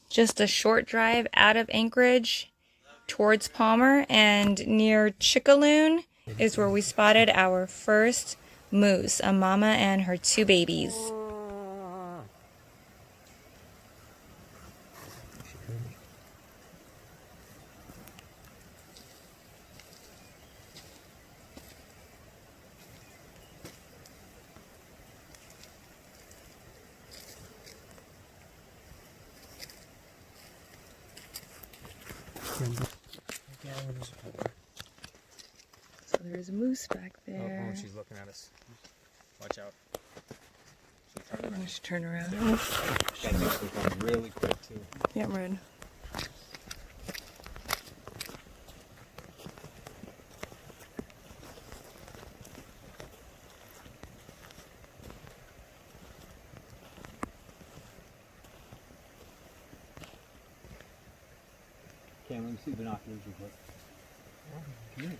just a short drive out of Anchorage towards Palmer, and near Chickaloon is where we spotted our first moose, a mama and her 2 babies. So there's a moose back there. Oh, she's looking at us. Watch out. I should turn around. That makes me run really quick too. Yeah, I'm ready. Okay, let me see the binoculars real quick. Come here.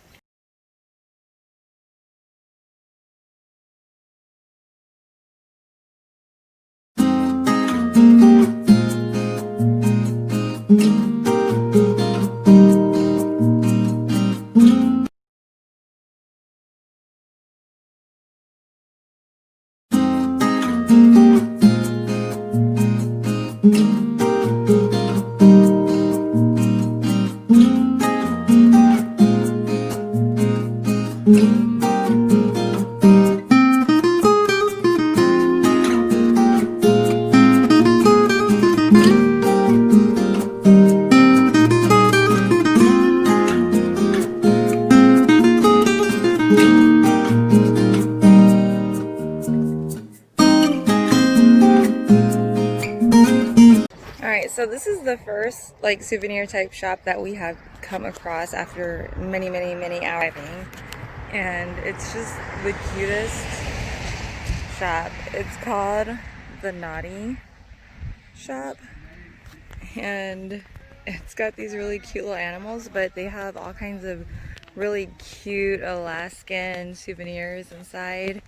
Alright, so this is the first like souvenir type shop that we have come across after many hours, and it's just the cutest shop. It's called the Naughty Shop, and it's got these really cute little animals, but they have all kinds of really cute Alaskan souvenirs inside.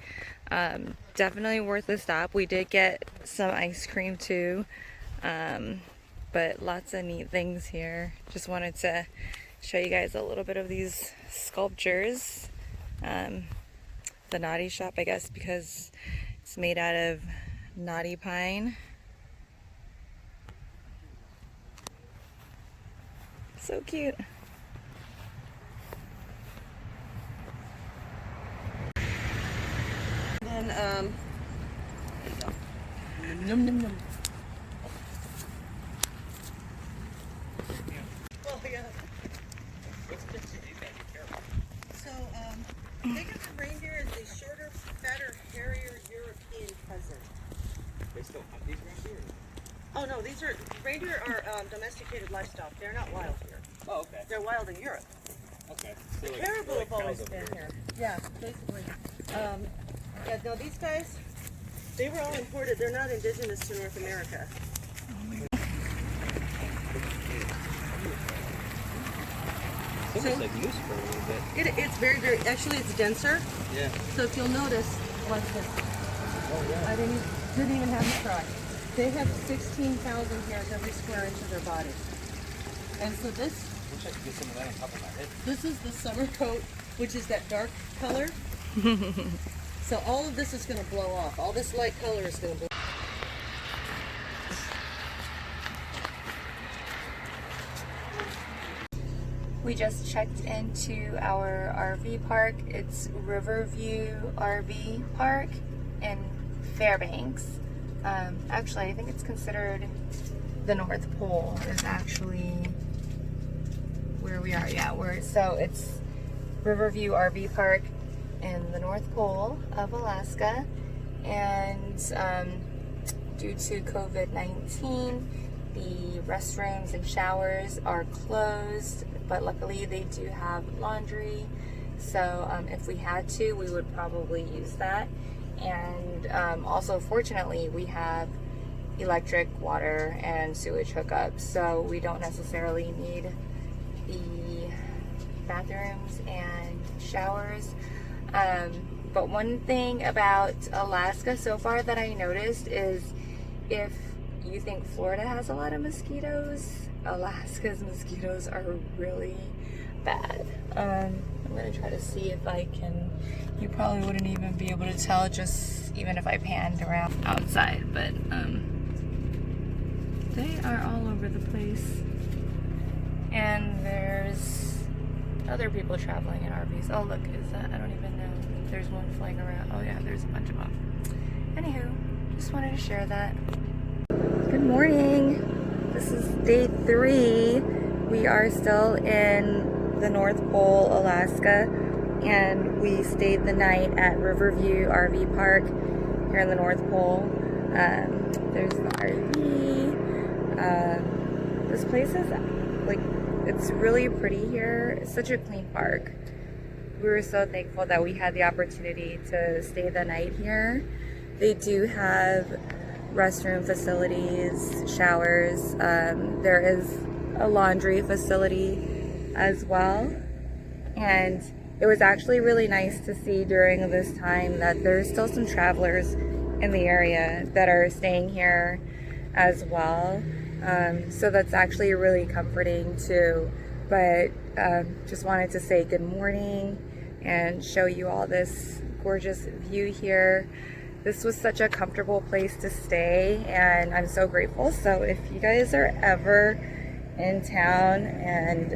Definitely worth the stop. We did get some ice cream too. But lots of neat things here. Just wanted to show you guys a little bit of these sculptures. The Naughty Shop, I guess, because it's made out of knotty pine. So cute. And num num num. Well, yeah. So, think of the reindeer as a shorter, fatter, hairier European cousin. They still hunt these reindeer? Oh no, reindeer are domesticated livestock. They're not wild here. Oh, okay. They're wild in Europe. Okay. The caribou have always been here. Yeah, basically. Yeah, no, these guys, they were all imported. They're not indigenous to North America. This is like moose fur a little bit. It's very, actually it's denser. Yeah. So if you'll notice, like this. Oh yeah. I didn't even have to try. They have 16,000 hairs every square inch of their body. And so this, Wish I could get some of that on top of my head. this is the summer coat, which is that dark color. So all of this is going to blow off. All this light color is going to blow. We just checked into our RV park. It's Riverview RV Park in Fairbanks. Actually, I think it's considered the North Pole is actually where we are. Yeah, so it's Riverview RV Park in the North Pole of Alaska, and due to COVID-19, the restrooms and showers are closed, but luckily they do have laundry, so if we had to, we would probably use that. And also, fortunately, we have electric, water, and sewage hookups, so we don't necessarily need the bathrooms and showers. But one thing about Alaska so far that I noticed is if you think Florida has a lot of mosquitoes, Alaska's mosquitoes are really bad. I'm gonna try to see if I can, you probably wouldn't even be able to tell just even if I panned around outside, but they are all over the place. And there's other people traveling in RVs. Oh look, is that, I don't even know. There's one flying around. Oh yeah, there's a bunch of them. Anywho, just wanted to share that. Good morning. This is day 3. We are still in the North Pole, Alaska, and we stayed the night at Riverview RV Park here in the North Pole. There's the RV. This place is like, it's really pretty here. It's such a clean park. We were so thankful that we had the opportunity to stay the night here. They do have restroom facilities, showers. There is a laundry facility as well. And it was actually really nice to see during this time that there's still some travelers in the area that are staying here as well. So that's actually really comforting too. But just wanted to say good morning and show you all this gorgeous view here. This was such a comfortable place to stay, and I'm so grateful. So if you guys are ever in town and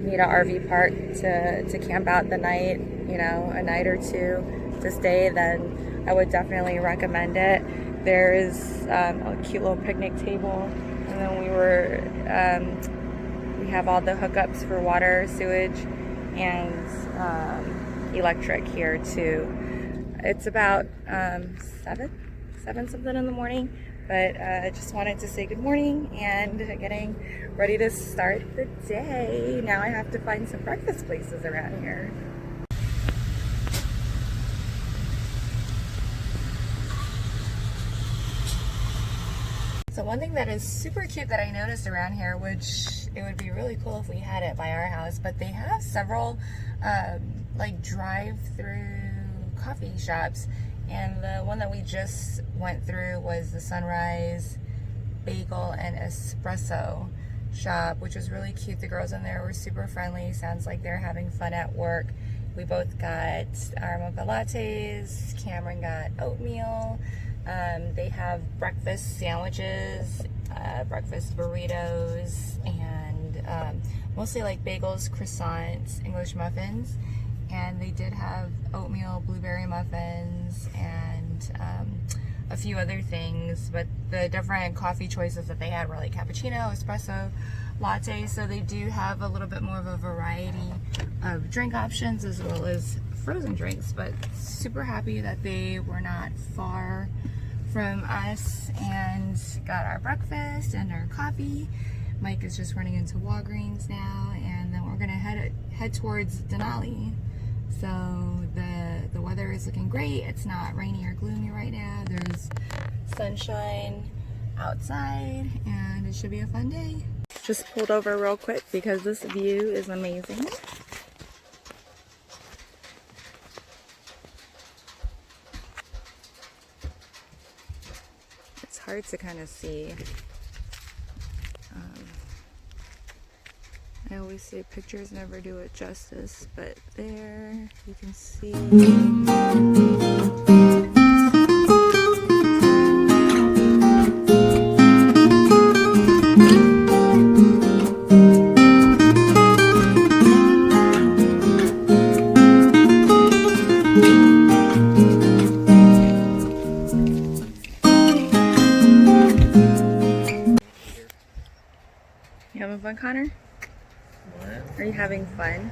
need an RV park to camp out the night, you know, a night or two to stay, then I would definitely recommend it. There is a cute little picnic table, and then we have all the hookups for water, sewage, and electric here too. It's about 7 something in the morning, but I just wanted to say good morning and getting ready to start the day. Now I have to find some breakfast places around here. So one thing that is super cute that I noticed around here, which it would be really cool if we had it by our house, but they have several like drive-through coffee shops, and the one that we just went through was the Sunrise Bagel and Espresso shop, which was really cute. The girls in there were super friendly. Sounds like they're having fun at work. We both got our mocha lattes. Cameron got oatmeal. They have breakfast sandwiches, breakfast burritos, and mostly like bagels, croissants, English muffins. And they did have oatmeal blueberry muffins and a few other things, but the different coffee choices that they had were like cappuccino, espresso, latte. So they do have a little bit more of a variety of drink options as well as frozen drinks, but super happy that they were not far from us and got our breakfast and our coffee. Mike is just running into Walgreens now, and then we're gonna head towards Denali. So the weather is looking great. It's not rainy or gloomy right now. There's sunshine outside, and it should be a fun day. Just pulled over real quick because this view is amazing. It's hard to kind of see. I always say pictures never do it justice, but there you can see. You having fun, Connor? Are you having fun?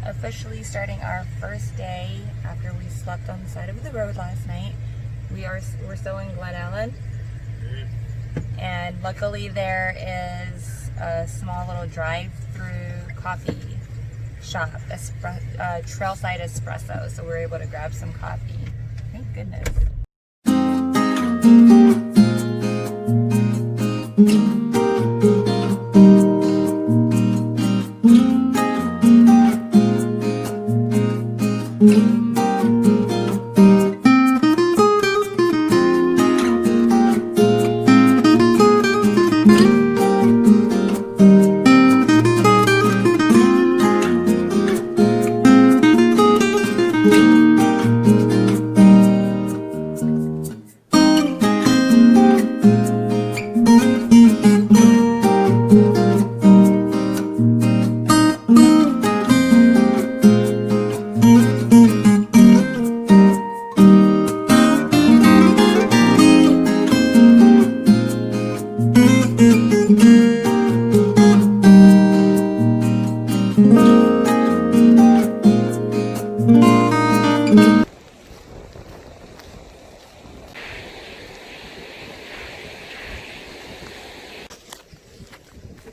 Officially starting our first day after we slept on the side of the road last night. We're still in Glen Ellen, and luckily there is a small little drive-through coffee shop, trailside espresso. So we were able to grab some coffee. Thank goodness.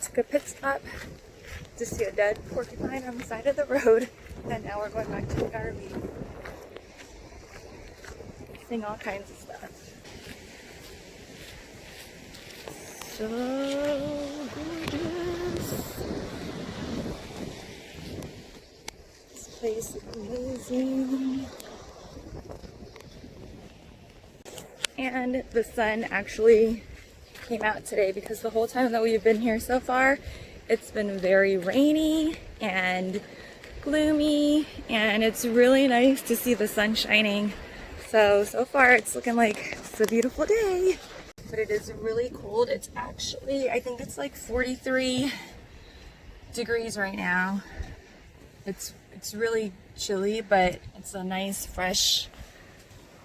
Took a pit stop to see a dead porcupine on the side of the road, and now we're going back to the RV. Seeing all kinds of stuff. So gorgeous. This place is amazing. And the sun actually came out today, because the whole time that we've been here so far, it's been very rainy and gloomy, and it's really nice to see the sun shining. So far it's looking like it's a beautiful day, but it is really cold. It's actually, I think it's like 43 degrees right now. It's really chilly, but it's a nice fresh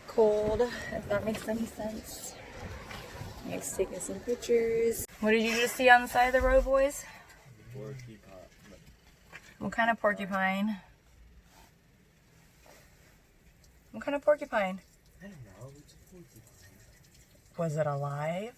cold, if that makes any sense. Nice, taking some pictures. What did you just see on the side of the road, boys? Porcupine. What kind of porcupine? What kind of porcupine? I don't know. It's a porcupine. Was it alive?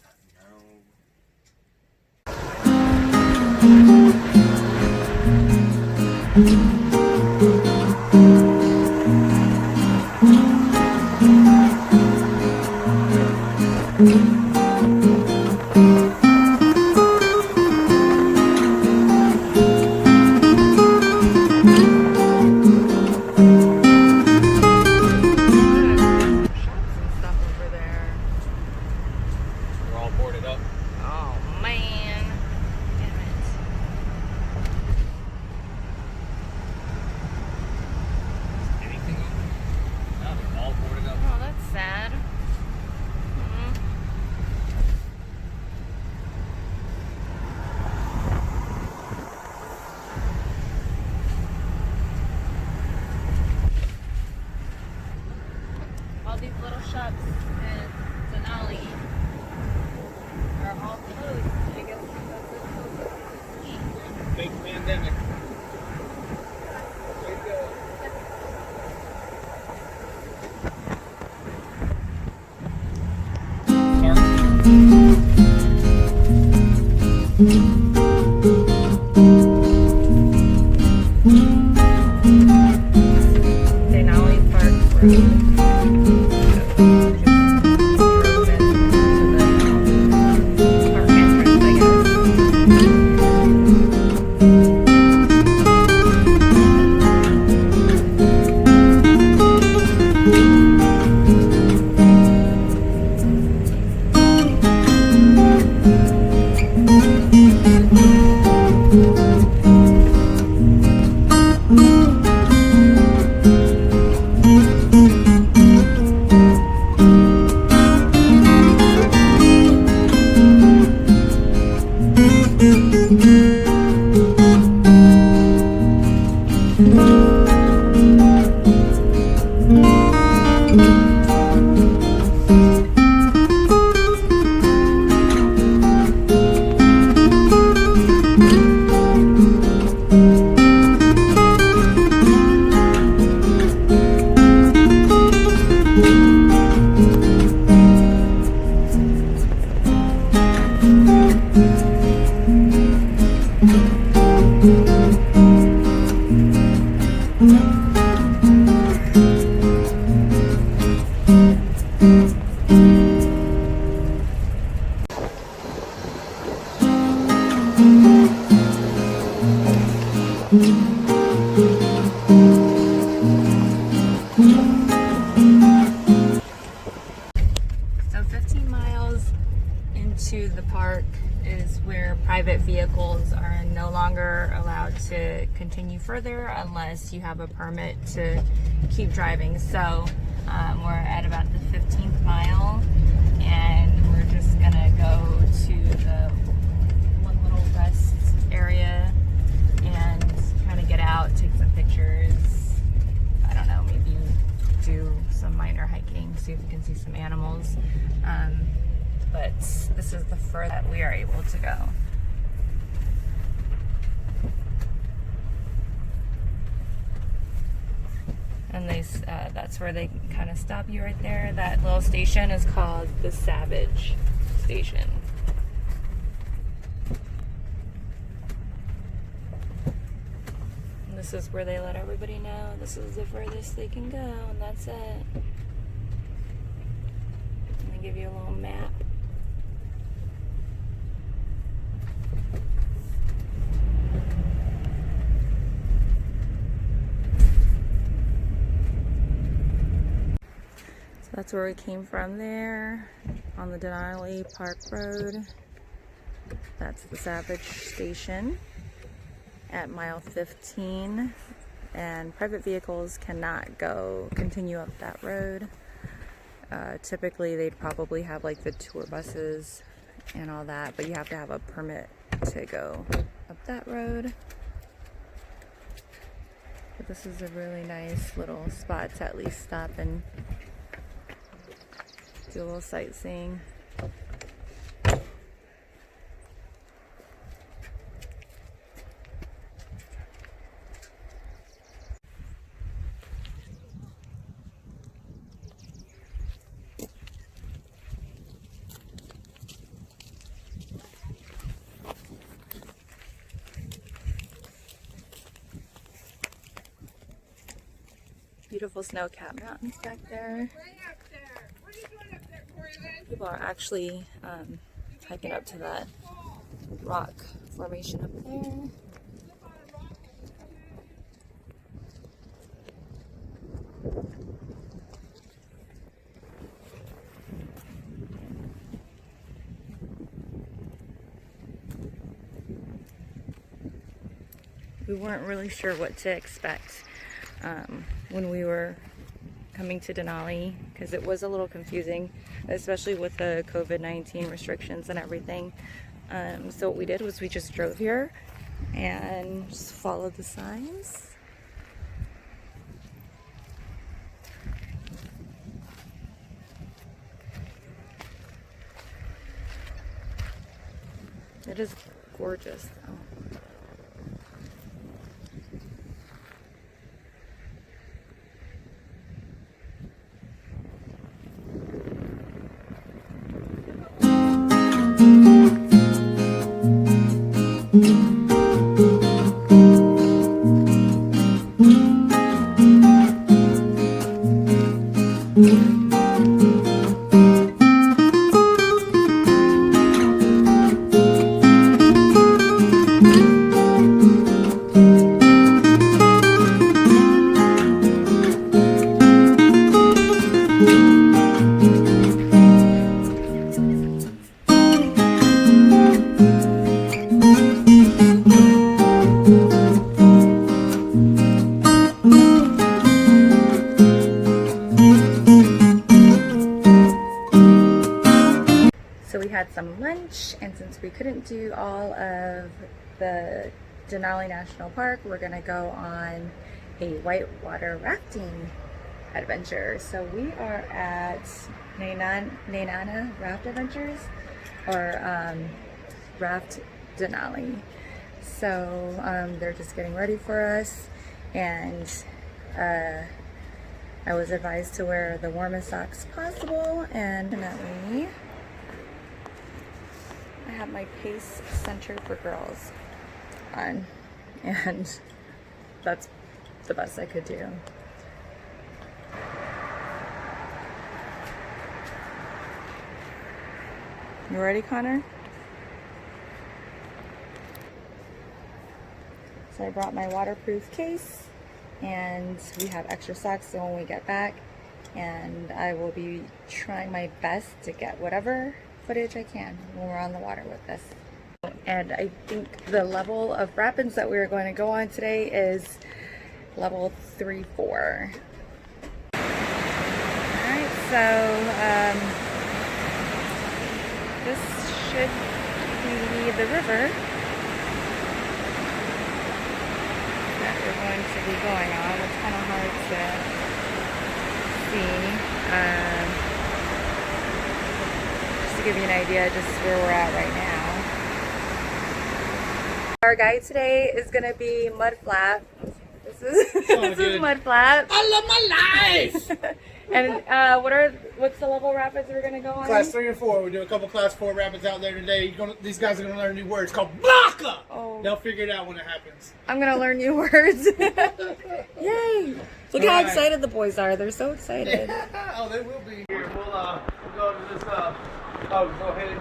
All these little shops in Denali are all closed. I guess because of Fake pandemic. Denali Park Road. So 15 miles into the park is where private vehicles are no longer allowed to continue further unless you have a permit to keep driving. So we're at about the 15th mile, and we're just gonna go to the one little rest area and kind of get out, take some pictures. I don't know, maybe do some minor hiking, see if we can see some animals. But this is the furthest that we are able to go. And that's where they kind of stop you right there. That little station is called the Savage Station. And this is where they let everybody know this is the furthest they can go, and that's it. And they give you a little map. That's where we came from there, on the Denali Park Road. That's the Savage Station at mile 15. And private vehicles cannot continue up that road. Typically they'd probably have like the tour buses and all that, but you have to have a permit to go up that road. But this is a really nice little spot to at least stop and do a little sightseeing. Beautiful snow-capped mountains back there. People are actually hiking up to that rock formation up there. We weren't really sure what to expect when we were coming to Denali, because it was a little confusing, especially with the COVID-19 restrictions and everything. So what we did was we just drove here and just followed the signs. It is gorgeous though. So we had some lunch, and since we couldn't do all of the Denali National Park, we're gonna go on a whitewater rafting adventure. So we are at Nenana Raft Adventures, or Raft Denali. So they're just getting ready for us, and I was advised to wear the warmest socks possible, and definitely I have my Pace Center for Girls on, and that's the best I could do. You ready, Connor? So I brought my waterproof case, and we have extra socks so when we get back, and I will be trying my best to get whatever footage I can when we're on the water with this. And I think the level of rapids that we're going to go on today is level 3-4. Alright, so this should be the river that we're going to be going on. It's kind of hard to see. Just to give you an idea just where we're at right now. Our guide today is going to be Mudflat. This is Mudflat. I love my life! And what's the level rapids we're gonna go on? Class 3 and 4. We're doing a couple class 4 rapids out there today. These guys are gonna learn a new word. It's called Blanca! Oh. They'll figure it out when it happens. I'm gonna learn new words. Yay! Look how excited the boys are. They're so excited. Oh, they will be here. We'll go to this. Go ahead.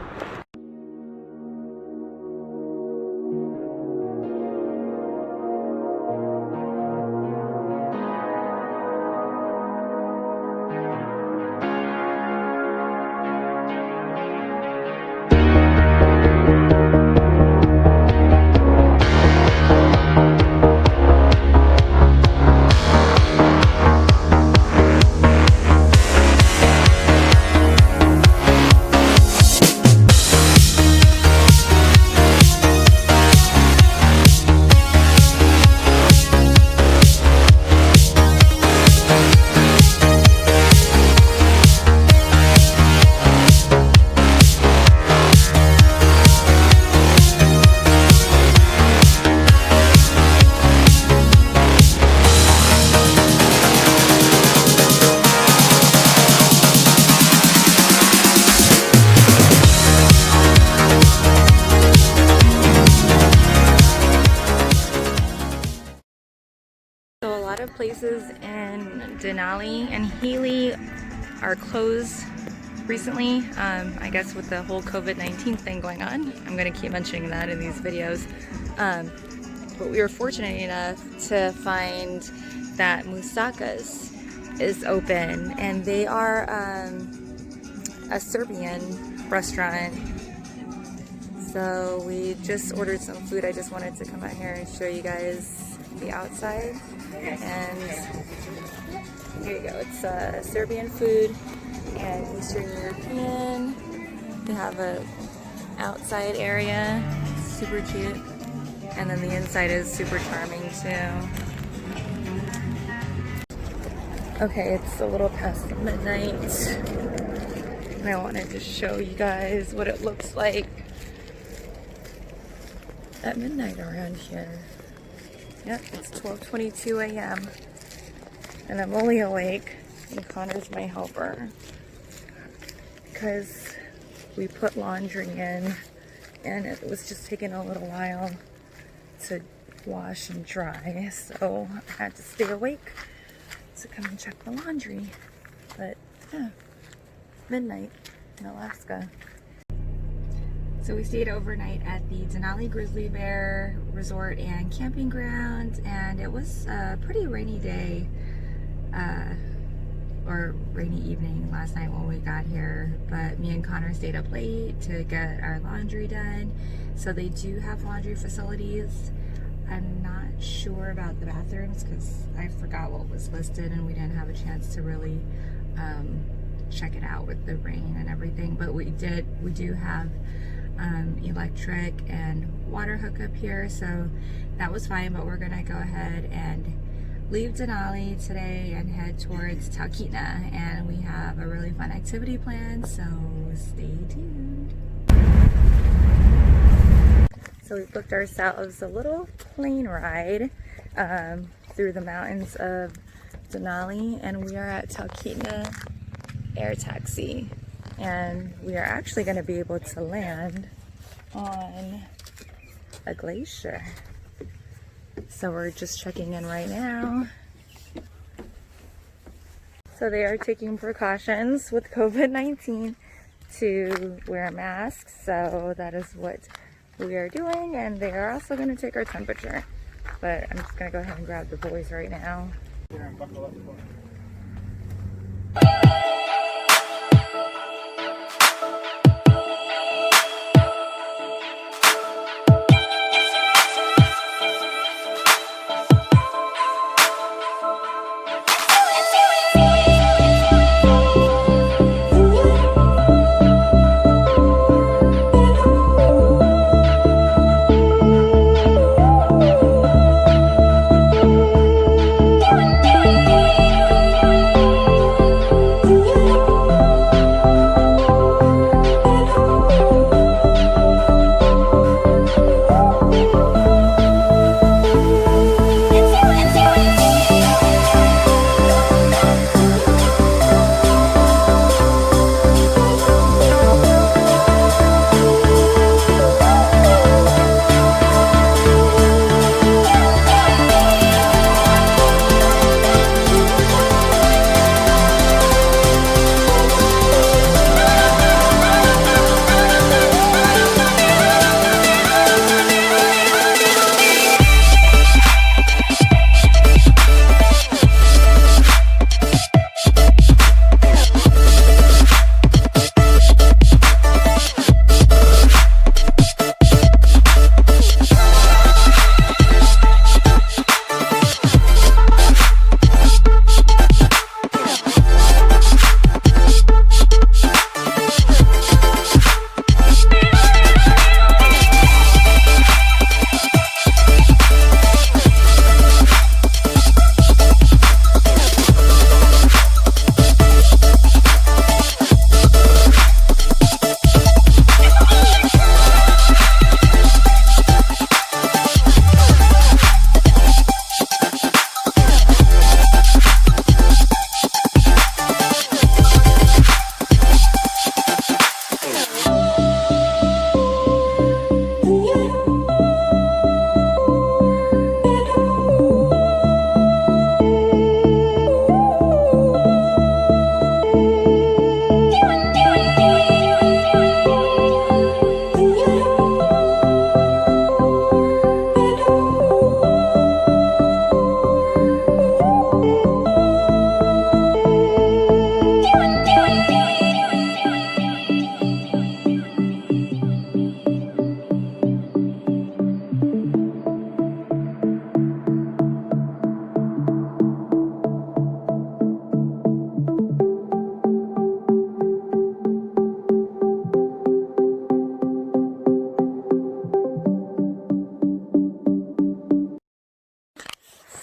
So a lot of places in Denali and Healy are closed recently. I guess with the whole COVID-19 thing going on. I'm going to keep mentioning that in these videos. But we were fortunate enough to find that Musaka's is open, and they are a Serbian restaurant. So we just ordered some food. I just wanted to come out here and show you guys the outside. And here you go. It's Serbian food and Eastern European. They have a outside area, super cute, and then the inside is super charming too. Okay, it's a little past midnight, and I wanted to show you guys what it looks like at midnight around here. Yep, it's 12:22 a.m. and I'm only awake, and Connor's my helper because we put laundry in and it was just taking a little while to wash and dry, so I had to stay awake to come and check the laundry. But yeah, midnight in Alaska. So we stayed overnight at the Denali Grizzly Bear Resort and Camping Ground, and it was a pretty rainy day, or rainy evening last night when we got here, but me and Connor stayed up late to get our laundry done. So they do have laundry facilities. I'm not sure about the bathrooms because I forgot what was listed and we didn't have a chance to really check it out with the rain and everything, but we do have electric and water hookup here, so that was fine. But we're gonna go ahead and leave Denali today and head towards Talkeetna, and we have a really fun activity planned, so stay tuned. So we booked ourselves a little plane ride through the mountains of Denali, and we are at Talkeetna Air Taxi, and we are actually going to be able to land on a glacier. So we're just checking in right now. So they are taking precautions with COVID-19 to wear masks, so that is what we are doing, and they are also going to take our temperature. but I'm just gonna go ahead and grab the boys right now. Here, and buckle up for it.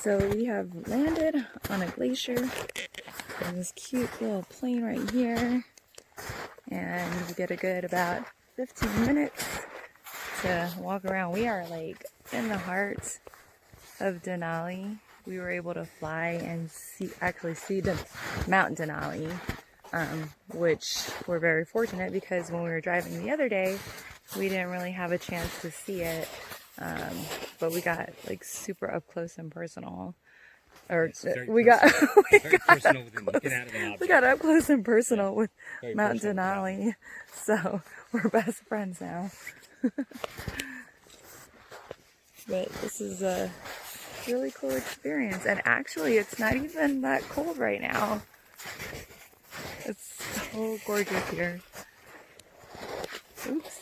So we have landed on a glacier. There's this cute little plane right here. And we get a good about 15 minutes to walk around. We are like in the heart of Denali. We were able to fly and actually see the Mount Denali, which we're very fortunate because when we were driving the other day, we didn't really have a chance to see it. But we got like super up close and personal. Or we got up close and personal with Mount Denali. So we're best friends now. But this is a really cool experience, and actually it's not even that cold right now. It's so gorgeous here. Oops.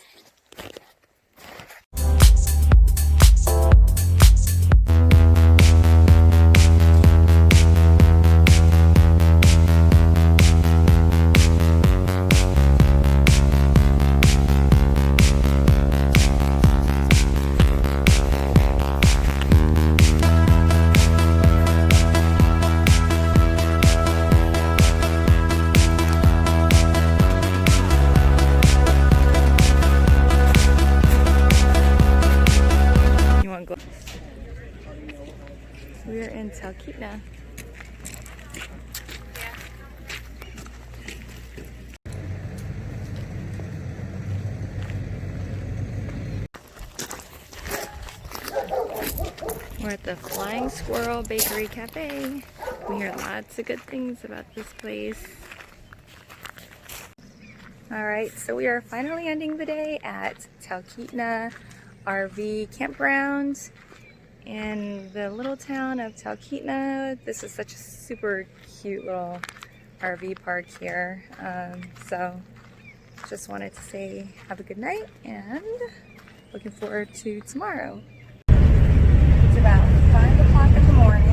We're in Talkeetna. We're at the Flying Squirrel Bakery Cafe. We hear lots of good things about this place. Alright, so we are finally ending the day at Talkeetna RV Campground. in the little town of Talkeetna. This is such a super cute little RV park here. So just wanted to say have a good night and looking forward to tomorrow. It's about 5 o'clock in the morning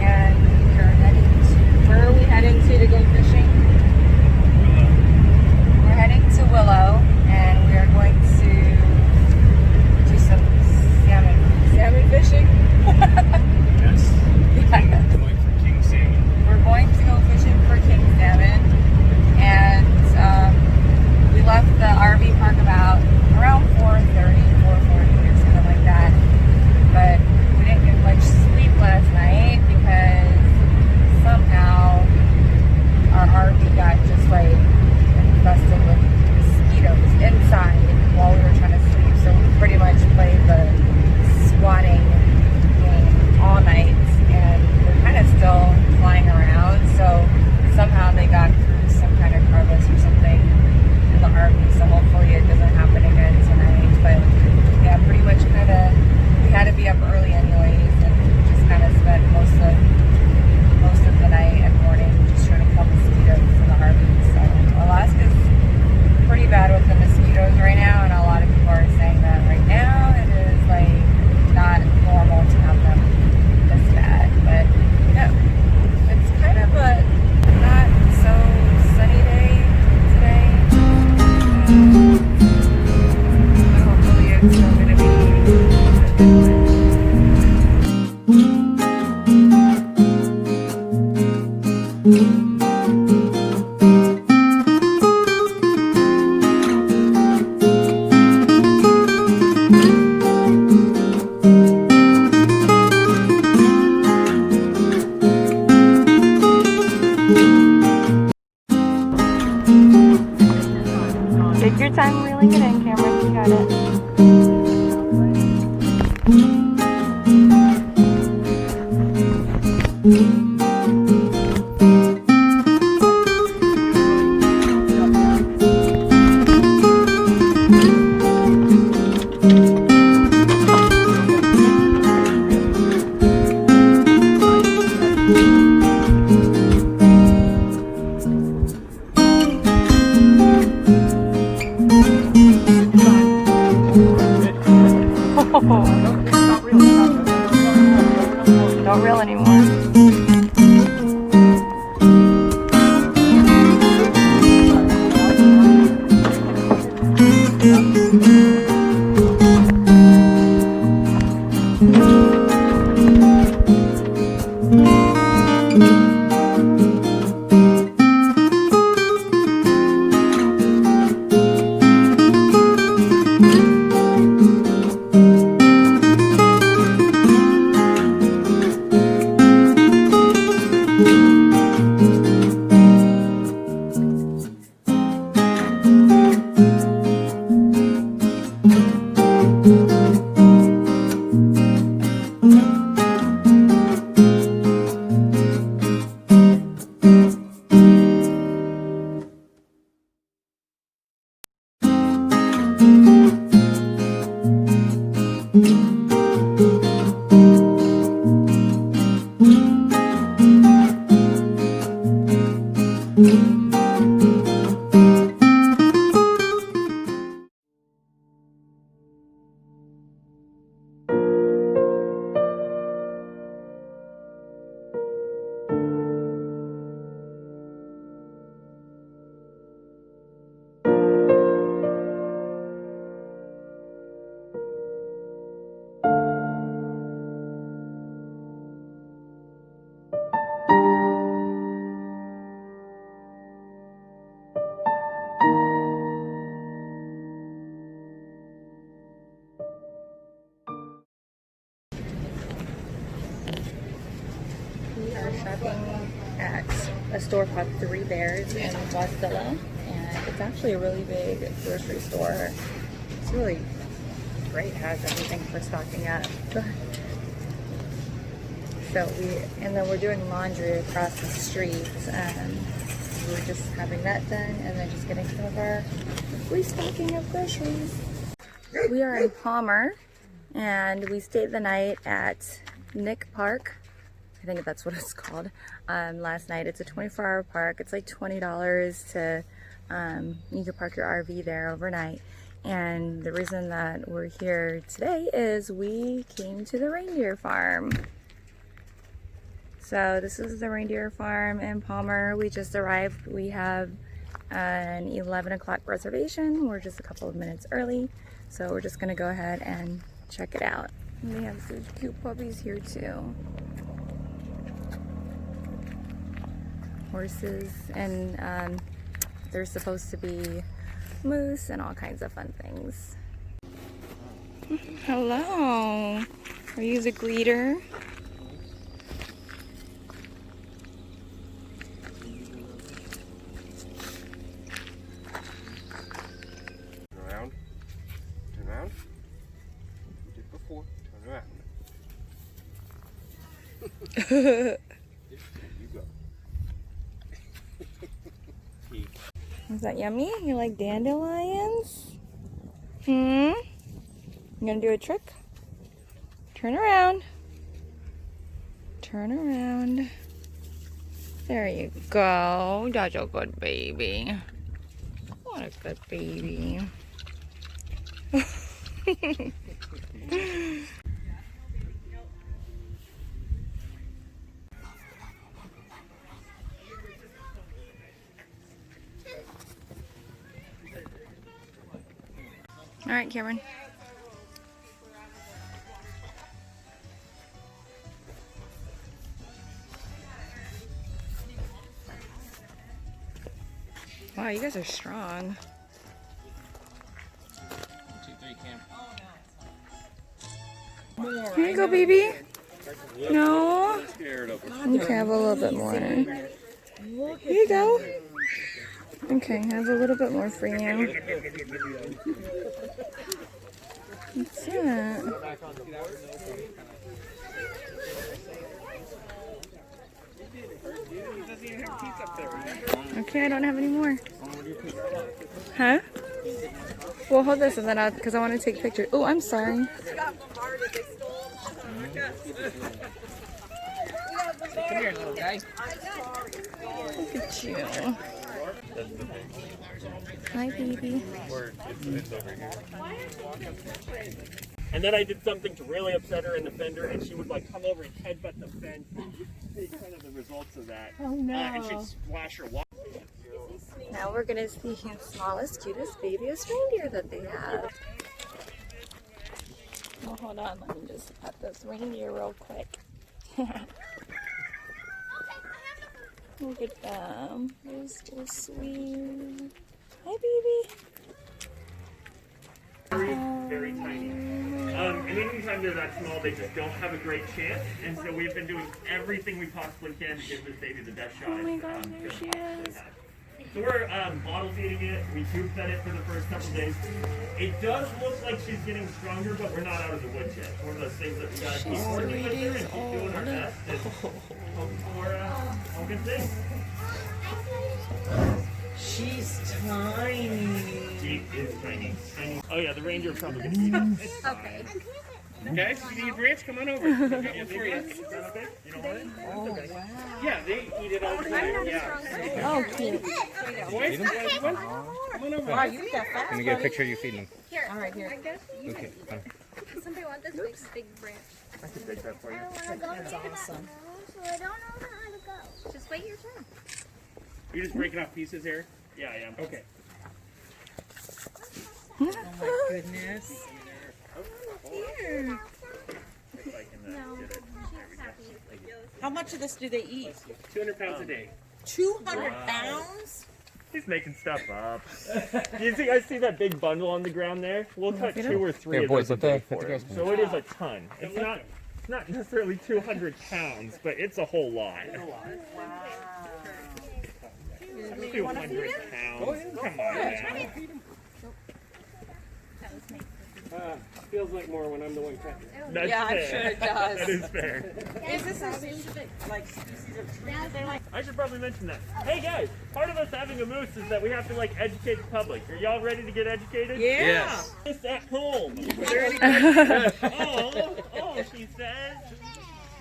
and we are heading to, where are we heading to go fishing? We're heading to Willow and we are going to do some salmon fishing. Yes. Yeah. We're going for king salmon. We're going to go fishing for king salmon, and we left the RV park around 4:30, 4:40 or something like that. But we didn't get much sleep last night because somehow our RV got just like infested with mosquitoes inside while we were trying to sleep. So we pretty much played the swatting game all night, and we're kind of still flying around. So somehow they got through some kind of crevice or something in the RV. So hopefully it doesn't happen again tonight. But yeah, pretty much we had to be up early anyways, and just kind of spent most of the night and morning just trying to kill mosquitoes in the RV. So Alaska's pretty bad with the mosquitoes right now, and a lot of people are saying that right now it is like not normal to have them this bad. But no, it's kind of a not so sunny day today. But hopefully it's still going to be a good one. Take your time reeling it in, Cameron. You got it. Don't reel anymore. We are shopping at a store called Three Bears in Wasilla, and it's actually a really big grocery store. It's really great, has everything for stocking up. And then we're doing laundry across the street. We're just having that done and then just getting some of our restocking of groceries. We are in Palmer, And we stayed the night at Nick Park. I think that's what it's called. Last night, it's a 24-hour park. It's like $20 to, you can park your RV there overnight. And the reason that we're here today is we came to the reindeer farm. So this is the reindeer farm in Palmer. We just arrived. We have an 11 o'clock reservation. We're just a couple of minutes early. So we're just gonna go ahead and check it out. And they have some cute puppies here too. Horses, and there's supposed to be moose and all kinds of fun things. Hello, are you the greeter? Turn around. Turn around. You did before. Turn around. You go. Is that yummy? You like dandelions? You gonna do a trick? Turn around. Turn around. There you go. That's a good baby. What a good baby. All right, Cameron. Wow, you guys are strong. 1, 2, 3, Cam. Here you go, baby. No. Scared of her. You can have a little bit more. Here you go. Okay, I have a little bit more for you. What's that? Okay, I don't have any more. Huh? Well, hold this and then I'll, because I want to take pictures. Oh, I'm sorry. Come here, little guy. Look at you. Hi, baby. And then I did something to really upset her in the fender, and she would like come over and headbutt the fence. See kind of the results of that. Oh no. And she'd splash her water. Now we're gonna see the smallest, cutest, babyest reindeer that they have. Well, hold on, let me just pet this reindeer real quick. Look at them. They're so sweet. Hi, baby. Very tiny. And anytime they're that small, they just don't have a great chance. And so we've been doing everything we possibly can to give this baby the best shot. Oh my God, there she is. So we're bottle feeding it. We tube fed it for the first couple days. It does look like she's getting stronger, but we're not out of the woods yet. One of those things that we gotta keep working with her and keep doing our best and hope for all good things. She's tiny. She is tiny. Tiny. Oh yeah, the reindeer probably gonna eat it. Okay. Okay, you need a branch? Come on over. I'll get one for you. Is that okay? You don't want it? Oh wow. Yeah, they eat it all the time. Yeah. Oh, cute. Boys, you want one? Come on over. Wow, you got fast. Let me get a picture of you feeding them. All right, here. Okay. Somebody want this big branch. I can take that for you. That's awesome. So I don't know how to go. Just wait your turn. You're just breaking off pieces here? Yeah, I am. Okay. Oh my goodness. Here. If I can No, get it. she's happy. How much of this do they eat? 200 pounds a day. 200 pounds? He's making stuff up. You see, I see that big bundle on the ground there. We'll cut 2 or 3 Here, of boys, those a let day the for girls him. come. So it is a ton. It's not necessarily 200 pounds, but it's a whole lot. Wow. 200 pounds. Come on, man. Feels like more when I'm the one cutting. That's Yeah, I'm fair. sure it does. That is fair. Is this a specific, like, species of tree that they like? I should probably mention that. Hey guys, part of us having a moose is that we have to like educate the public. Are y'all ready to get educated? Yeah. Just at home. Oh, she says.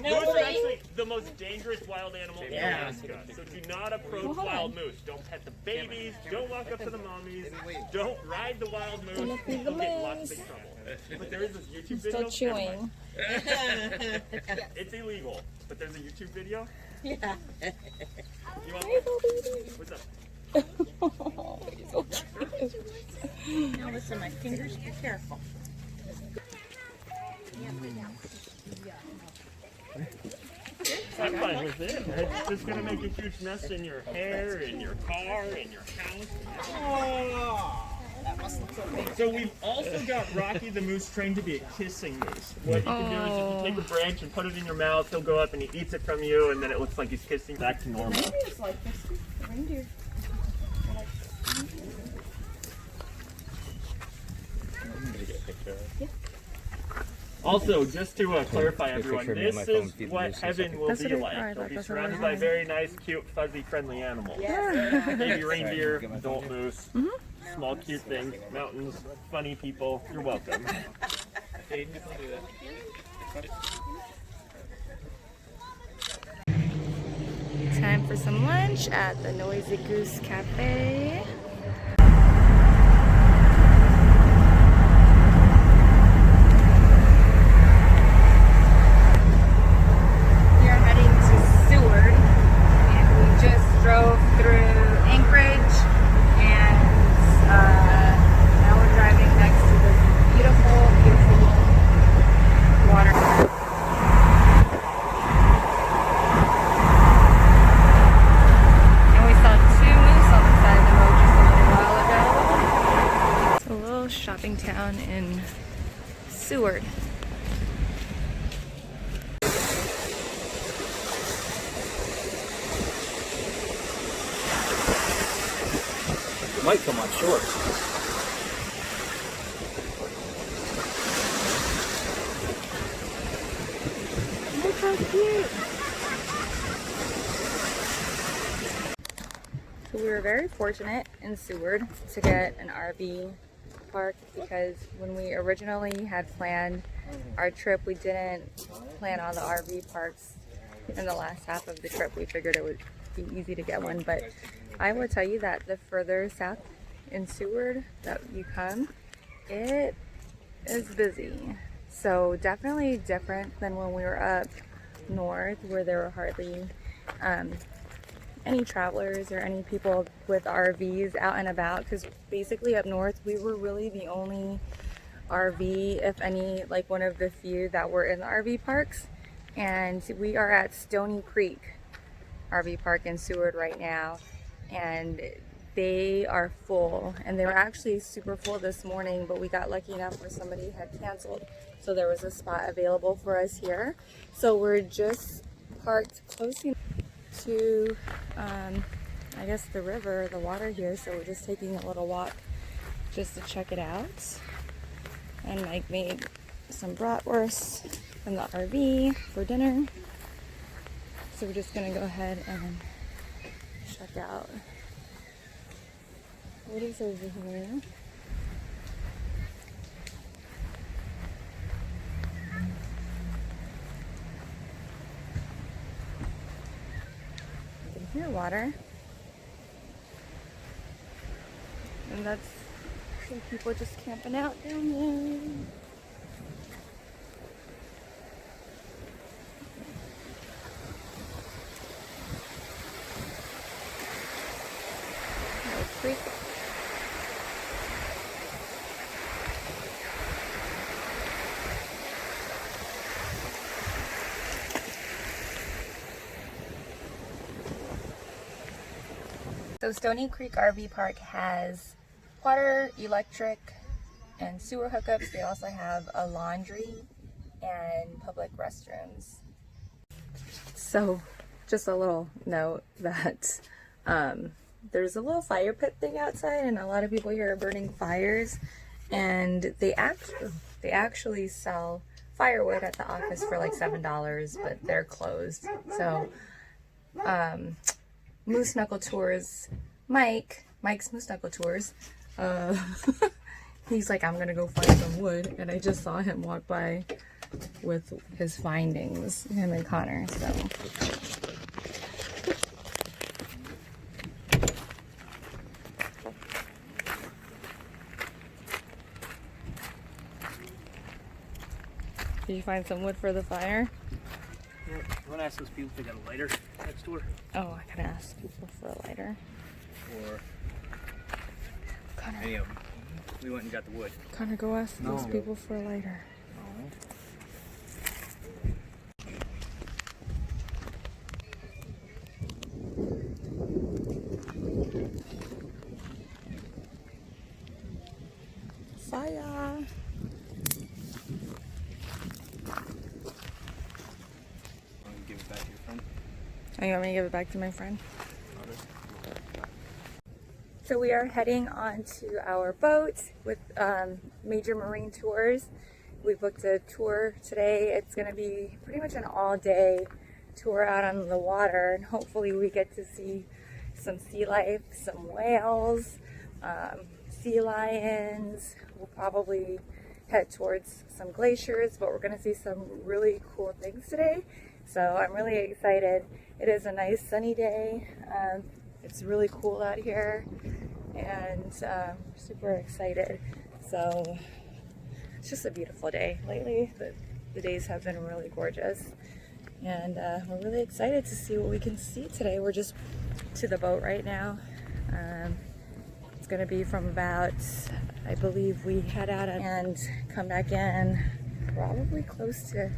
Moose are actually the most dangerous wild animal in Alaska. So do not approach wild moose. Don't pet the babies. Don't walk up to the mommies. Don't ride the wild moose. You'll get in lots of big trouble. But there is this YouTube video. Still chewing. It's illegal, but there's a YouTube video. Yeah. You want What's up? Now listen, my fingers, be careful. I'm fine with it. It's just gonna make a huge mess in your hair, in your car, in your house. So we've also got Rocky the moose trained to be a kissing moose. What you can do is if you take a branch and put it in your mouth, he'll go up and he eats it from you, and then it looks like he's kissing back to normal. It's like this reindeer. Also, just to clarify, everyone, picture of me on this my phone is feeding what moose in a heaven second. will That's be what it- like. alright, He'll be that's what surrounded I by heard. very nice, cute, fuzzy, friendly animals. Baby reindeer, adult moose, small, cute things, mountains, funny people. You're welcome. Time for some lunch at the Noisy Goose Cafe. We are heading to Seward, and we just drove through Anchorage, and now we're driving next to this beautiful, beautiful water. And we saw two moose on the side of the road just a little while ago. It's a little shopping town in Seward. Might come on short. Look how cute! So we were very fortunate in Seward to get an RV park because when we originally had planned our trip, we didn't plan on the RV parks in the last half of the trip. We figured it would be easy to get one, but I will tell you that the further south in Seward that you come, it is busy. So definitely different than when we were up north where there were hardly any travelers or any people with RVs out and about, because basically up north we were really the only RV, if any, like one of the few that were in the RV parks. And we are at Stony Creek RV Park in Seward right now, and they are full, and they were actually super full this morning, but we got lucky enough where somebody had canceled, so there was a spot available for us here. So we're just parked close enough to I guess the river, the water here, so we're just taking a little walk just to check it out. And Mike made some bratwurst from the RV for dinner, so we're just gonna go ahead and check out what is over here. You can hear water. And that's some people just camping out down there. Little creek. So Stony Creek RV Park has water, electric, and sewer hookups. They also have a laundry and public restrooms. So just a little note that there's a little fire pit thing outside, and a lot of people here are burning fires. and they actually sell firewood at the office for like $7, but they're closed. So Moose Knuckle Tours, Mike's Moose Knuckle Tours, he's like, I'm gonna go find some wood, and I just saw him walk by with his findings, him and Connor. So did you find some wood for the fire? You want to ask those people if they got a lighter next door? Oh, I gotta ask people for a lighter. Or Connor, any of them? We went and got the wood. Connor, go ask those people for a lighter. Fire! Give it back to your friend. Oh, you want me to give it back to my friend? So we are heading on to our boat with Major Marine Tours. We booked a tour today. It's going to be pretty much an all-day tour out on the water, and hopefully we get to see some sea life, some whales, sea lions. We'll probably head towards some glaciers, but we're going to see some really cool things today. So I'm really excited. It is a nice sunny day. It's really cool out here, and super excited. So it's just a beautiful day. Lately, the days have been really gorgeous, and we're really excited to see what we can see today. We're just to the boat right now. It's going to be from about, I believe we head out and come back in probably close to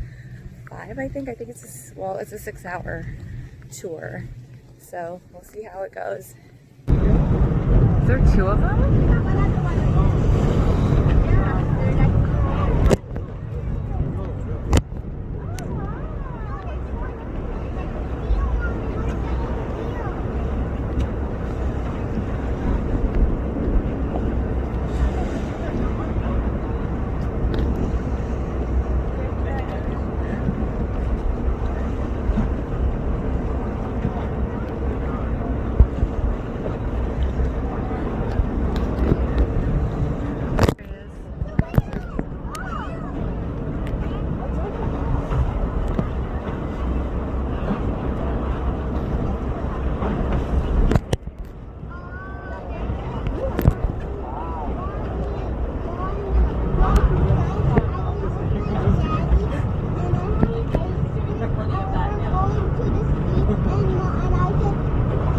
5. I think it's it's a 6-hour tour, so we'll see how it goes. Is there 2 of them?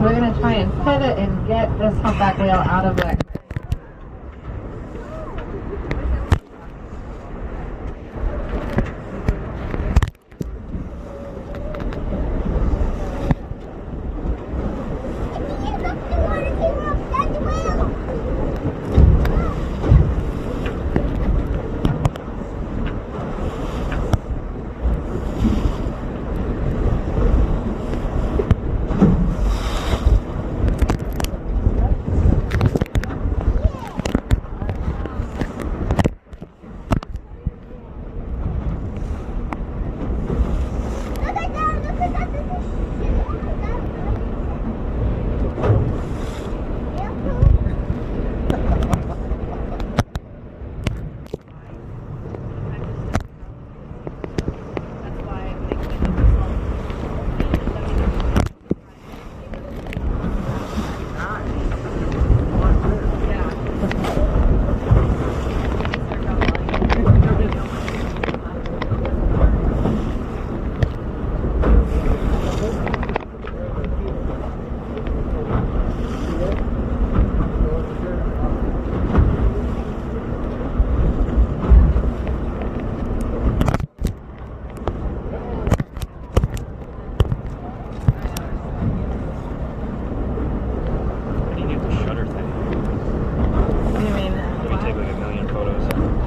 We're going to try and pit it and get this humpback whale out of there.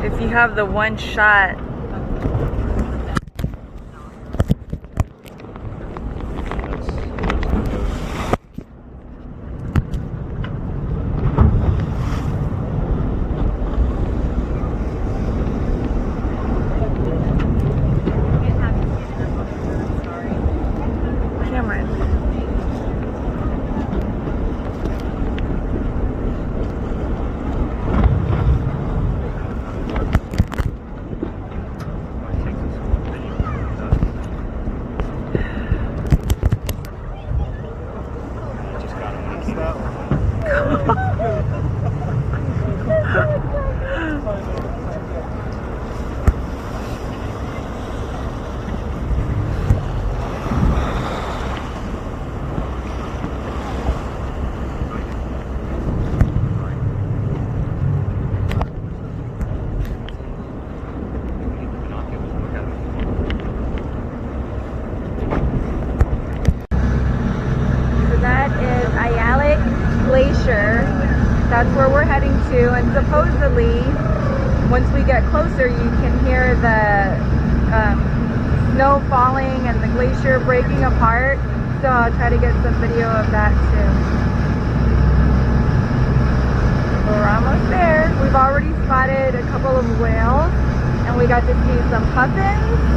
If you have the one shot. Cameron. Glacier. That's where we're heading to, and supposedly once we get closer you can hear the snow falling and the glacier breaking apart, so I'll try to get some video of that too. We're almost there. We've already spotted a couple of whales and we got to see some puffins.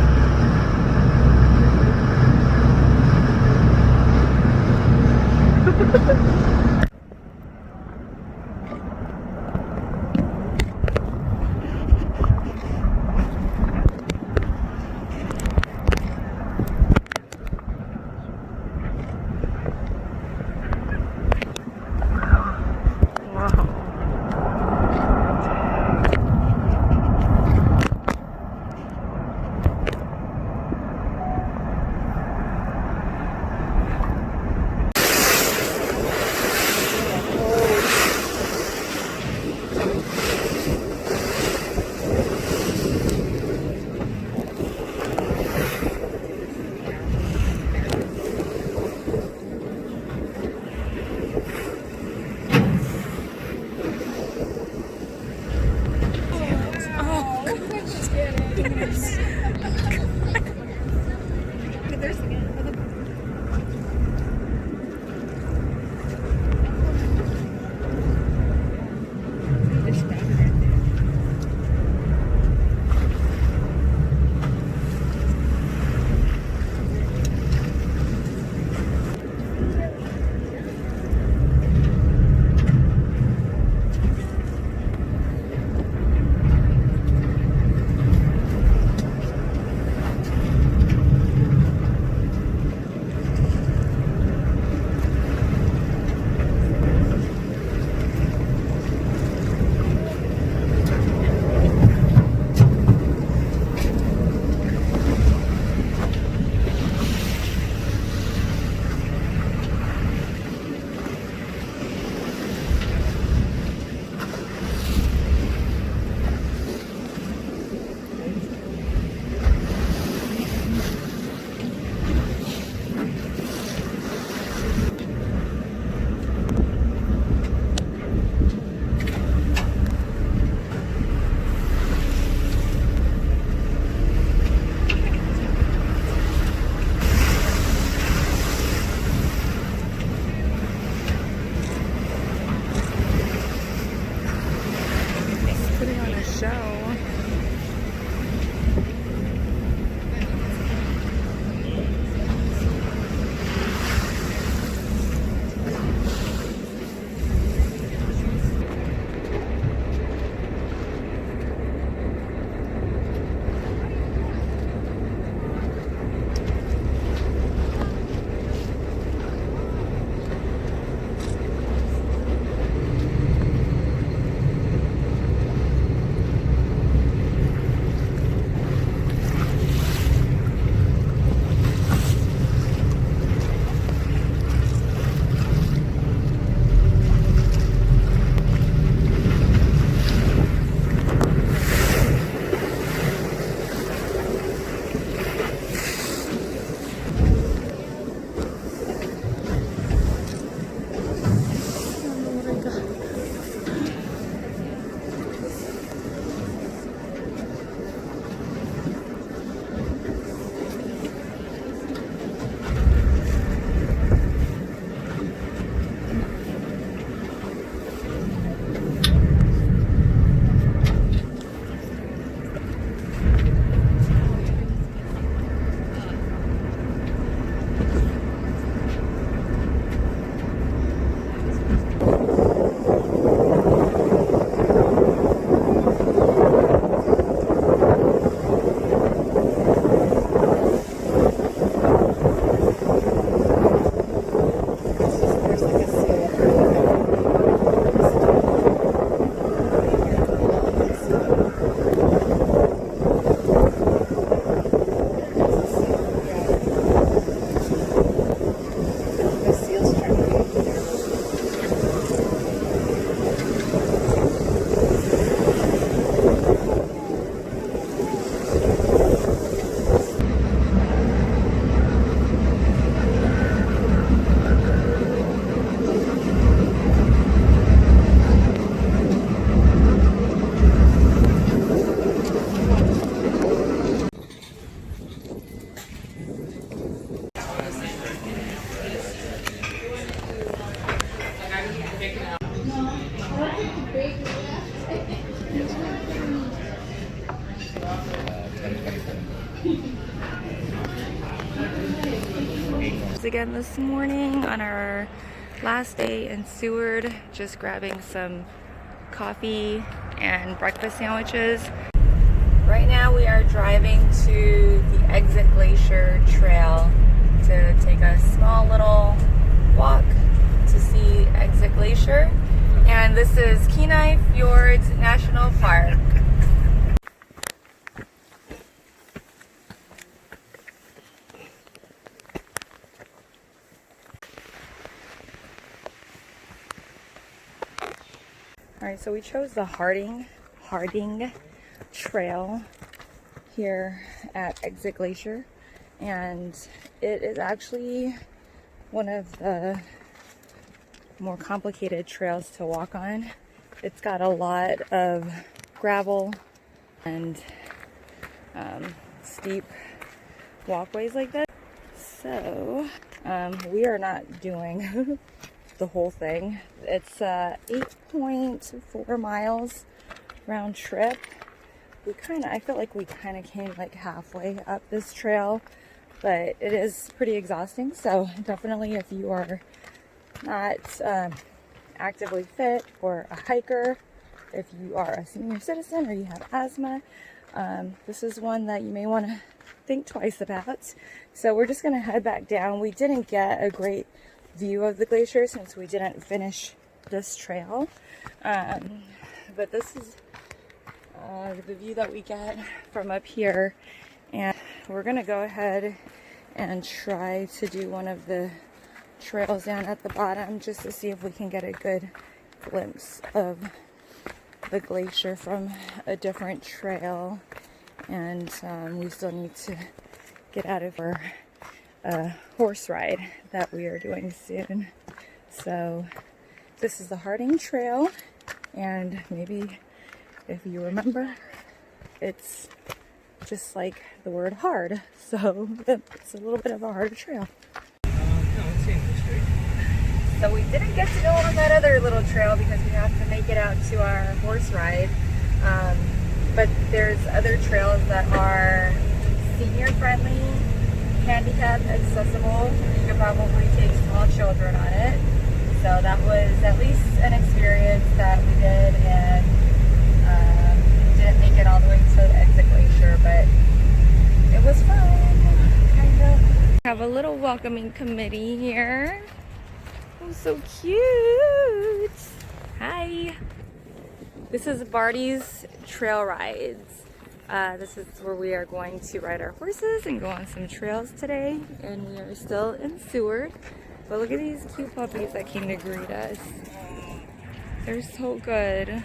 again this morning on our last day in Seward, just grabbing some coffee and breakfast sandwiches. Right now we are driving to the Exit Glacier Trail to take a small little walk to see Exit Glacier. And this is Kenai Fjords National Park. Alright, so we chose the Harding Trail here at Exit Glacier, and it is actually one of the more complicated trails to walk on. It's got a lot of gravel and steep walkways like that. So we are not doing the whole thing. It's 8.4 miles round trip. I feel like we kind of came like halfway up this trail, but it is pretty exhausting. So definitely, if you are not actively fit or a hiker, if you are a senior citizen or you have asthma, this is one that you may want to think twice about. So we're just going to head back down. We didn't get a great view of the glacier since we didn't finish this trail, but this is the view that we get from up here, and we're gonna go ahead and try to do one of the trails down at the bottom just to see if we can get a good glimpse of the glacier from a different trail. And we still need to get out of our horse ride that we are doing soon. So this is the Harding Trail, and maybe if you remember, it's just like the word hard, so it's a little bit of a harder trail. So we didn't get to go on that other little trail because we have to make it out to our horse ride, but there's other trails that are senior friendly, handicap accessible. You could probably take small children on it. So that was at least an experience that we did, and didn't make it all the way to the Exit Glacier, but it was fun, kind of. Have a little welcoming committee here. Oh, so cute. Hi. This is Barty's Trail Rides. This is where we are going to ride our horses and go on some trails today, and we are still in Seward. But look at these cute puppies that came to greet us. They're so good.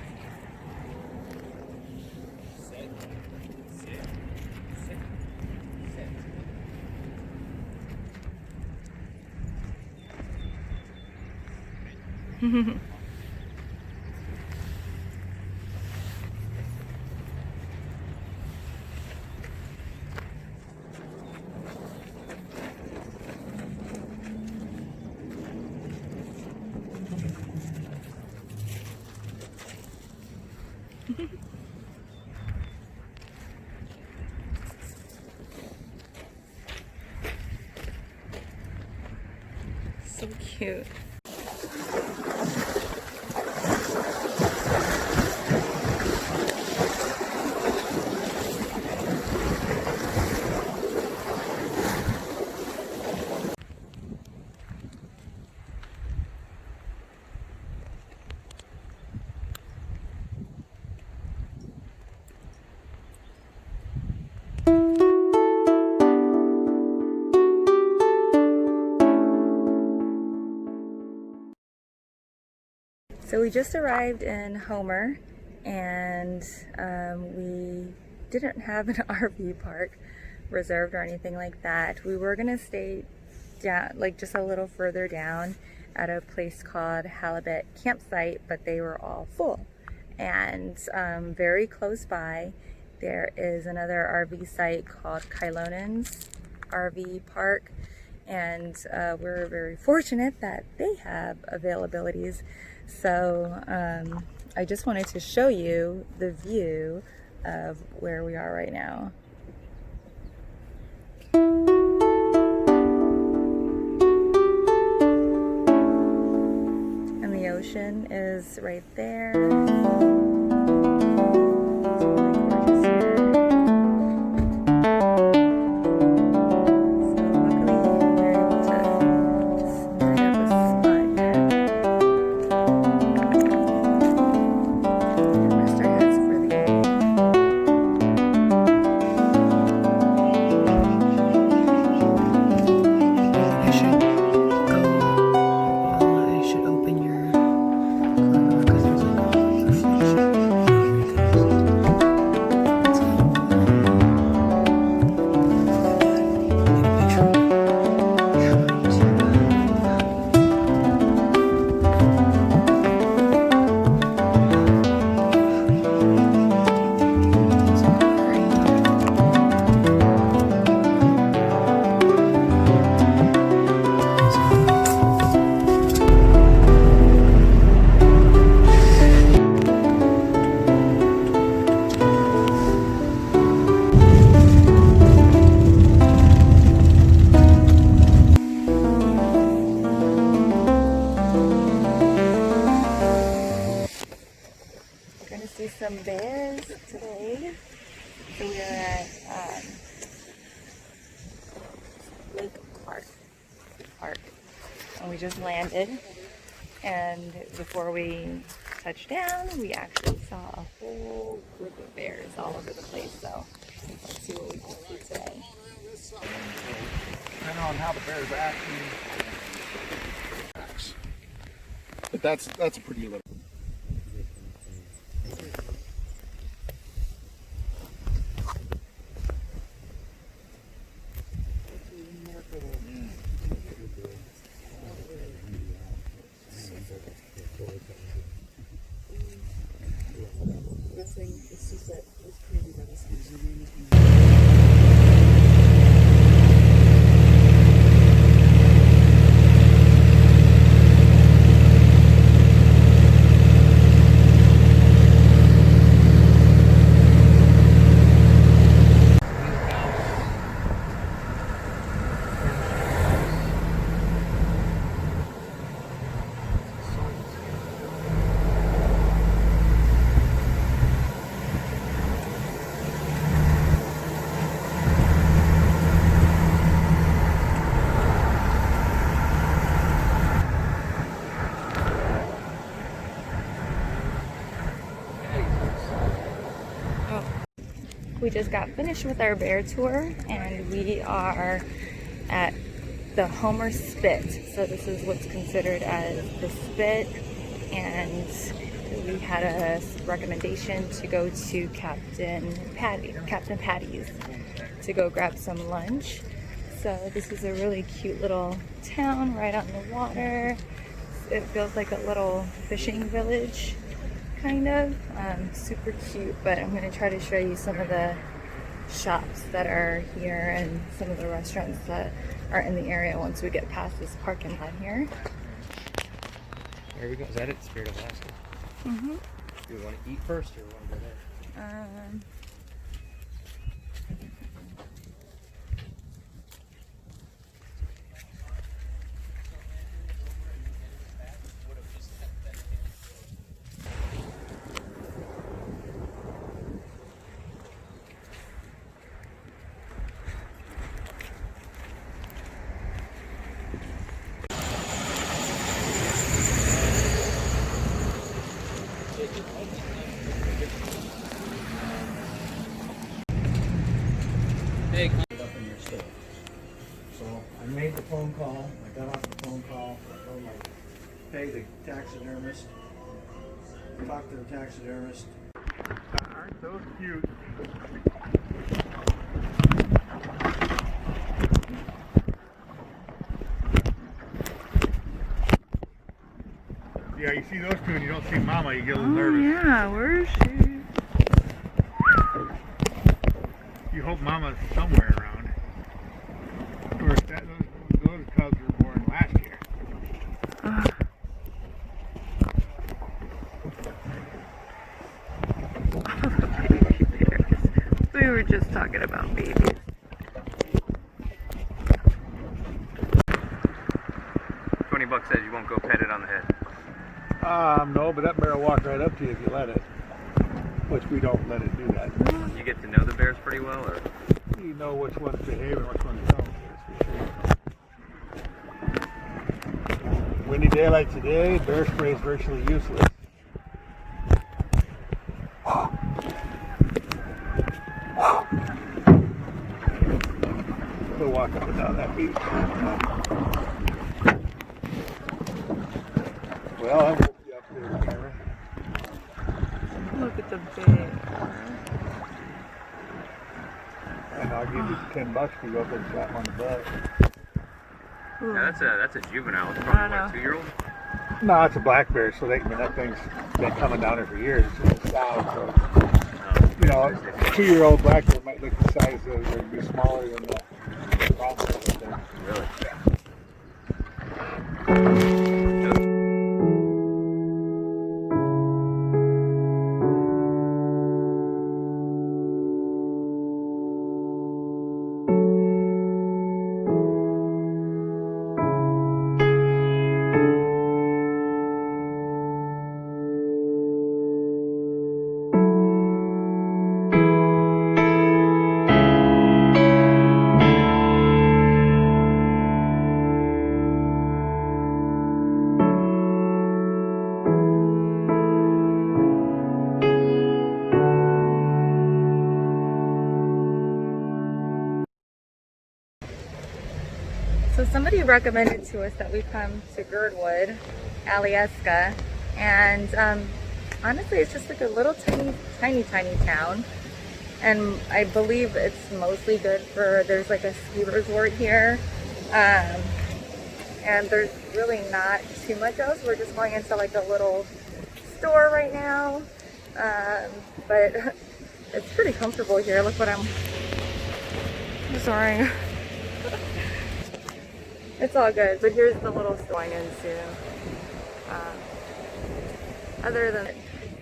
So cute. So we just arrived in Homer, and we didn't have an RV park reserved or anything like that. We were gonna stay down, like just a little further down at a place called Halibut Campsite, but they were all full. And very close by, there is another RV site called Kailonen's RV Park, and we're very fortunate that they have availabilities. So I just wanted to show you the view of where we are right now. ocean is right there. It's really gorgeous here. So luckily we were able to snag up a spot here. And rest our heads for the evening. We're gonna see some bears today. So we are at Lake Park, and we just landed. And before we touched down, we actually saw a whole group of bears all over the place. So let's see what we can see today. Depending on how the bears act. But that's a pretty little. We just got finished with our bear tour, and we are at the Homer Spit. So this is what's considered as the spit, and we had a recommendation to go to Captain Patty's to go grab some lunch. So this is a really cute little town right on the water. It feels like a little fishing village, kind of. Super cute, but I'm going to try to show you some of the shops that are here and some of the restaurants that are in the area once we get past this parking lot here. There we go. Is that it? Spirit of Alaska? Mm-hmm. Do we want to eat first or want to go there? Hey, up in your store. So I made the phone call. I got off the phone call. I told him I'd pay the taxidermist. Talk to the taxidermist. Aren't those cute? Yeah, you see those two and you don't see Mama, you get a little nervous. Yeah, where is she? You hope Mama's somewhere around. Of course, those cubs were born last year. We were just talking about babies. $20 says you won't go pet it on the head. No, but that bear will walk right up to you if you let it. Which we don't let it do that. You get to know the bears pretty well, or? You know which ones behave and which ones don't. That's for sure. Windy day like today, bear spray is virtually useless. We'll walk up and down that beach. Well, I woke you up there, Karen. Look at the bear. And I'll give you $10 to go up and slap him on the butt. Yeah, that's a juvenile. It's probably what, a 2-year-old? No, it's a black bear, so that thing's been coming down there for years. It's just a sow, so you know, a 2-year-old black bear might look the size of, or be smaller than the brown bear. Really? Yeah. So somebody recommended to us that we come to Girdwood, Alyeska, and honestly it's just like a little tiny town, and I believe it's mostly good for, there's like a ski resort here, and there's really not too much else. We're just going into like a little store right now, but it's pretty comfortable here. Look what I'm sorry. It's all good, but here's the little store going into. Other than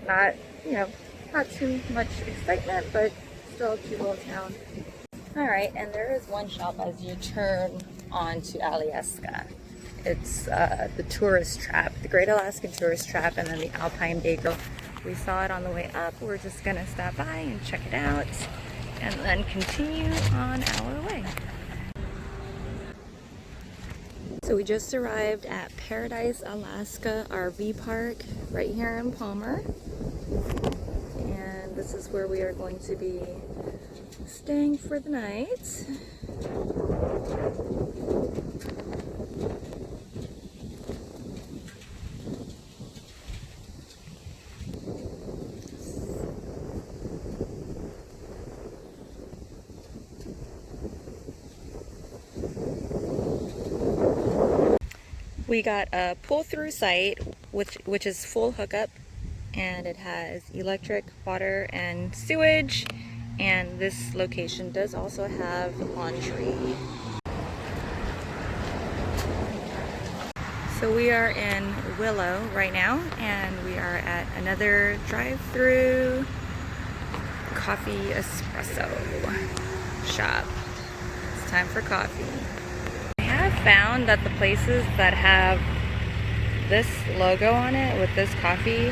not, you know, not too much excitement, but still a cute little town. All right, and there is one shop as you turn onto Alyeska. It's the tourist trap, the Great Alaskan Tourist Trap, and then the Alpine Bakery. We saw it on the way up. We're just gonna stop by and check it out, and then continue on our way. So we just arrived at Paradise Alaska RV Park right here in Palmer, and this is where we are going to be staying for the night. We got a pull-through site, which is full hookup, and it has electric, water, and sewage. And this location does also have laundry. So we are in Willow right now, and we are at another drive-through coffee espresso shop. It's time for coffee. Found that the places that have this logo on it with this coffee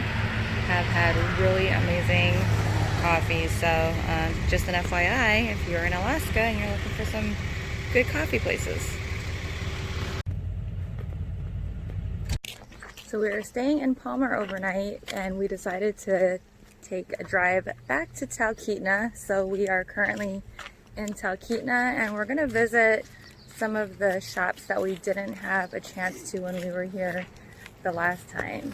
have had really amazing coffee. So just an FYI, if you're in Alaska and you're looking for some good coffee places. So we were staying in Palmer overnight, and we decided to take a drive back to Talkeetna. So we are currently in Talkeetna, and we're gonna visit some of the shops that we didn't have a chance to when we were here the last time.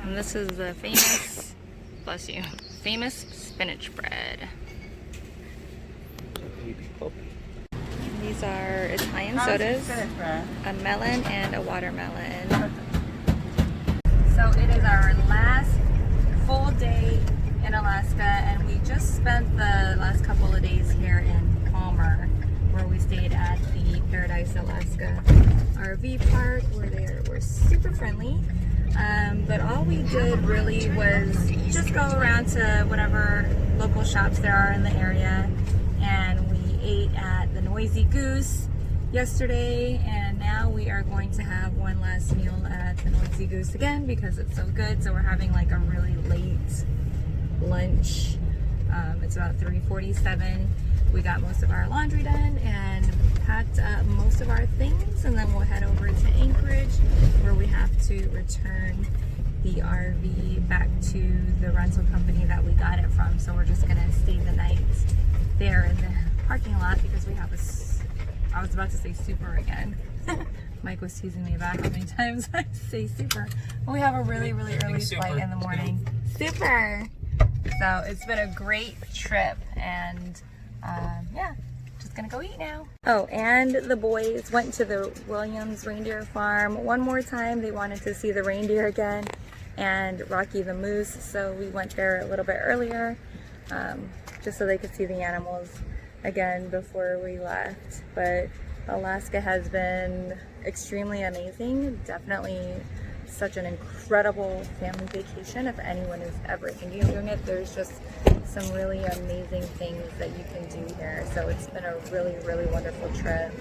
And this is the famous, bless you, famous spinach bread. These are Italian sodas, a melon and a watermelon. So it is our last full day in Alaska, spent the last couple of days here in Palmer, where we stayed at the Paradise Alaska RV park, where they were super friendly. But all we did really was just go around to whatever local shops there are in the area, and we ate at the Noisy Goose yesterday, and now we are going to have one last meal at the Noisy Goose again because it's so good. So we're having like a really late lunch. It's about 3:47. We got most of our laundry done and packed up most of our things, and then we'll head over to Anchorage, where we have to return the RV back to the rental company that we got it from. So we're just gonna stay the night there in the parking lot because we have I was about to say super again. Mike was teasing me about how many times I say super. We have a really, really early flight in the morning. Super! So it's been a great trip, and yeah, just gonna go eat now. Oh, and the boys went to the Williams reindeer farm one more time. They wanted to see the reindeer again and Rocky the moose, so we went there a little bit earlier just so they could see the animals again before we left. But Alaska has been extremely amazing. Definitely such an incredible family vacation. If anyone is ever thinking of doing it, there's just some really amazing things that you can do here. So it's been a really, really wonderful trip.